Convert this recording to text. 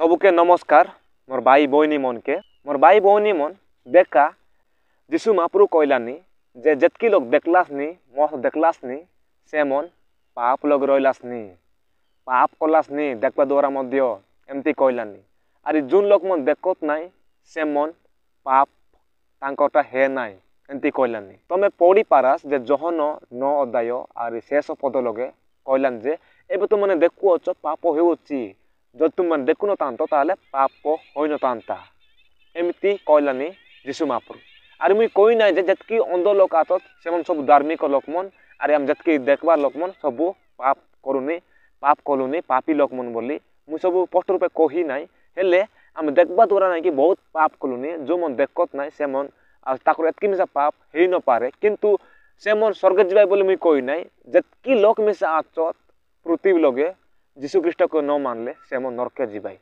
सबके नमस्कार मोर भाई बहनी मन के मोर भाई बहनी मन देखा जीशु महाप्रभु कहलानी जे जतकी लोग देखलासनी मत देखलासनी से मन पाप लोग रहिलासनी पाप कलासनी देखा द्वारा मध्य एमती कहलानी आर जोन लोग मन देखत नाई से मन पाप तांकटा हे नाई एमती कहलानी तमे पढ़ी पारास जे जहन 9 अध्याय आर शेष पद लगे कहलान जे एबे तो मने देखुअछ पाप हेउछि जो तुम मन देखु न तांतो ताले पाप होई न तांता एमती कहलानी जीशु महाप्रभु आर मुई कोई ना जे जतकी अंध लोक आतत सेमन सब धार्मिक लोक मन आर हम जतकी देखबार लोक मन सब पाप करूनी पाप कलुनी पापी लोक मन बोली मुई सब स्पष्ट रूपे कही नाई हेले हम देखबा द्वारा नाई कि बहुत पाप कलुनी जो मन देखत नाई सेमन ताकर एतकी मिसा पाप हेई न पारे किंतु सेमन स्वर्ग जिबाय बोली मुई कही नाई जतकी लोक मिसा आचत पृथ्वी लगे जीशु ख्रीष्ट को न मानले सेमन नरके जिबाय।